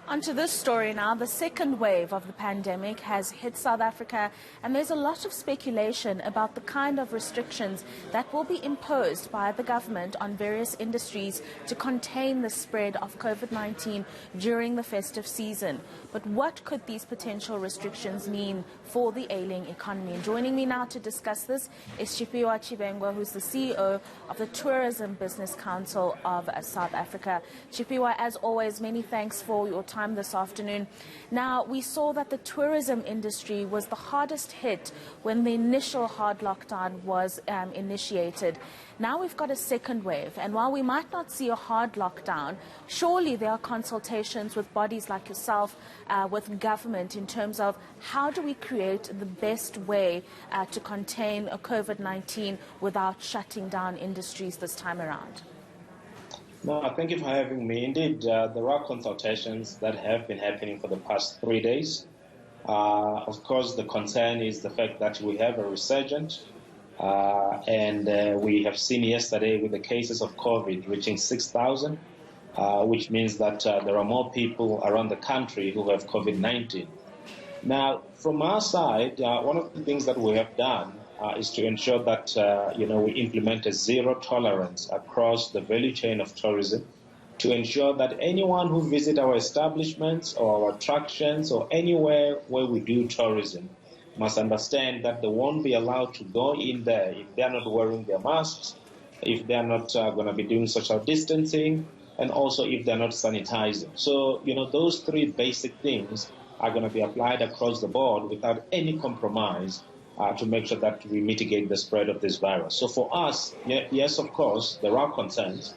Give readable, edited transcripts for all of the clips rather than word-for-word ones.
Onto this story now. The second wave of the pandemic has hit South Africa, and there's a lot of speculation about the kind of restrictions that will be imposed by the government on various industries to contain the spread of COVID-19 during the festive season. But what could these potential restrictions mean for the ailing economy? And joining me now to discuss this is Tshifhiwa Tshivhengwa, who's the CEO of the Tourism Business Council of South Africa. Tshifhiwa, as always, many thanks for your time this afternoon. Now, we saw that the tourism industry was the hardest hit when the initial hard lockdown was initiated. Now we've got a second wave, and while we might not see a hard lockdown, surely there are consultations with bodies like yourself, with government, in terms of how do we create the best way to contain COVID-19 without shutting down industries this time around. No, thank you for having me. Indeed, there are consultations that have been happening for the past 3 days. Of course, the concern is the fact that we have a resurgence, and we have seen yesterday with the cases of COVID reaching 6,000, which means that there are more people around the country who have COVID-19. Now, from our side, one of the things that we have done is to ensure that we implement a zero tolerance across the value chain of tourism, to ensure that anyone who visits our establishments or our attractions or anywhere where we do tourism must understand that they won't be allowed to go in there if they are not wearing their masks, if they are not going to be doing social distancing, and also if they're not sanitizing. So, those three basic things are going to be applied across the board without any compromise, to make sure that we mitigate the spread of this virus. So for us, yes, of course, there are concerns.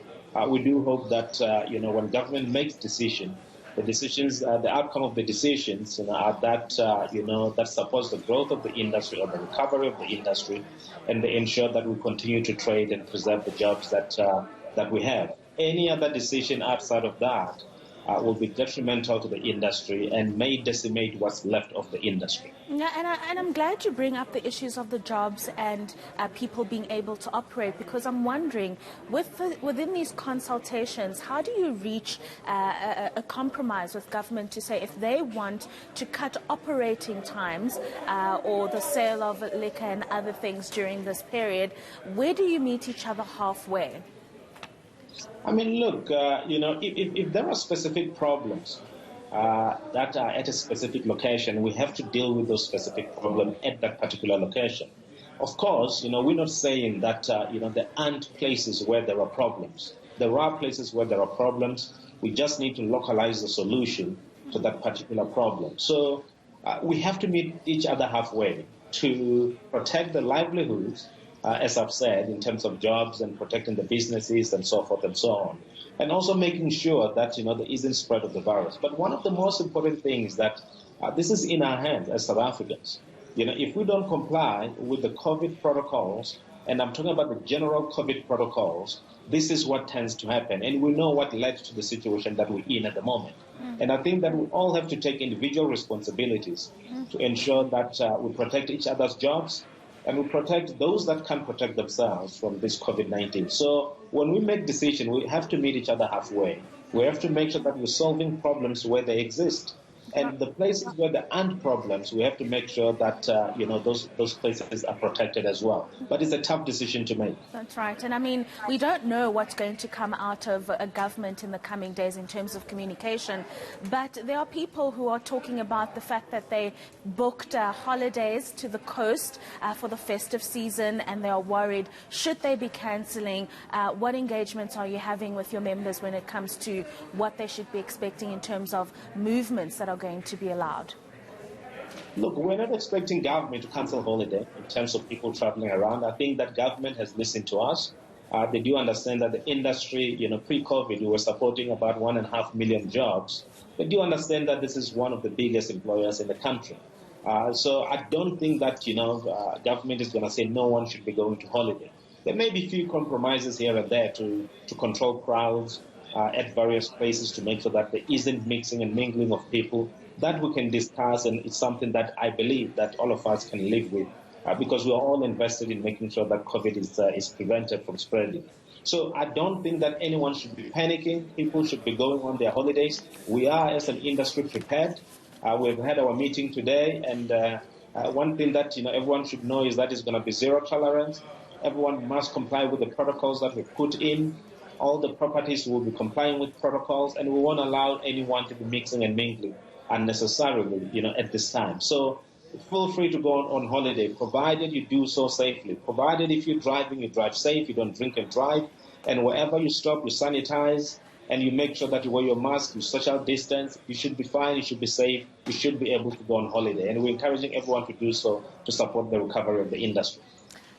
We do hope that, when government makes decisions, the outcome of the decisions are that, that supports the growth of the industry or the recovery of the industry, and they ensure that we continue to trade and preserve the jobs that we have. Any other decision outside of that will be detrimental to the industry and may decimate what's left of the industry. Yeah, and I'm glad you bring up the issues of the jobs and people being able to operate, because I'm wondering, within these consultations, how do you reach a compromise with government to say if they want to cut operating times or the sale of liquor and other things during this period, where do you meet each other halfway? I mean, look, if there are specific problems that are at a specific location, we have to deal with those specific problems at that particular location. Of course, we're not saying that, there aren't places where there are problems. There are places where there are problems. We just need to localize the solution to that particular problem. So we have to meet each other halfway to protect the livelihoods, as I've said, in terms of jobs and protecting the businesses and so forth and so on. And also making sure that, there isn't spread of the virus. But one of the most important things that this is in our hands as South Africans. If we don't comply with the COVID protocols, and I'm talking about the general COVID protocols, this is what tends to happen. And we know what led to the situation that we're in at the moment. And I think that we all have to take individual responsibilities to ensure that we protect each other's jobs, and we protect those that can't protect themselves from this COVID-19. So when we make decisions, we have to meet each other halfway. We have to make sure that we're solving problems where they exist. And the places where there aren't problems, we have to make sure that, those places are protected as well. But it's a tough decision to make. That's right. And I mean, we don't know what's going to come out of a government in the coming days in terms of communication. But there are people who are talking about the fact that they booked holidays to the coast for the festive season, and they are worried, should they be cancelling? What engagements are you having with your members when it comes to what they should be expecting in terms of movements that are going to be allowed? Look, we're not expecting government to cancel holiday in terms of people traveling around. I think that government has listened to us. They do understand that the industry, pre-COVID, we were supporting about 1.5 million jobs. They do understand that this is one of the biggest employers in the country. So I don't think that, government is going to say no one should be going to holiday. There may be few compromises here and there to control crowds at various places, to make sure that there isn't mixing and mingling of people. That we can discuss, and it's something that I believe that all of us can live with, because we're all invested in making sure that COVID is prevented from spreading. So I don't think that anyone should be panicking. People should be going on their holidays. We are, as an industry, prepared. We've had our meeting today, and one thing that everyone should know is that it's going to be zero tolerance. Everyone must comply with the protocols that we put in. All the properties will be complying with protocols, and we won't allow anyone to be mixing and mingling unnecessarily, at this time. So feel free to go on holiday, provided you do so safely. Provided if you're driving, you drive safe, you don't drink and drive, and wherever you stop, you sanitize, and you make sure that you wear your mask, you social distance. You should be fine, you should be safe, you should be able to go on holiday. And we're encouraging everyone to do so to support the recovery of the industry.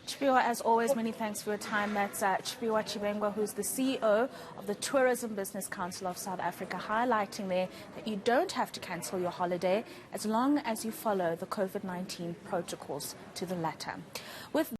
Tshifhiwa, as always, many thanks for your time. That's Tshifhiwa Tshivhengwa, who's the CEO of the Tourism Business Council of South Africa, highlighting there that you don't have to cancel your holiday as long as you follow the COVID-19 protocols to the letter. With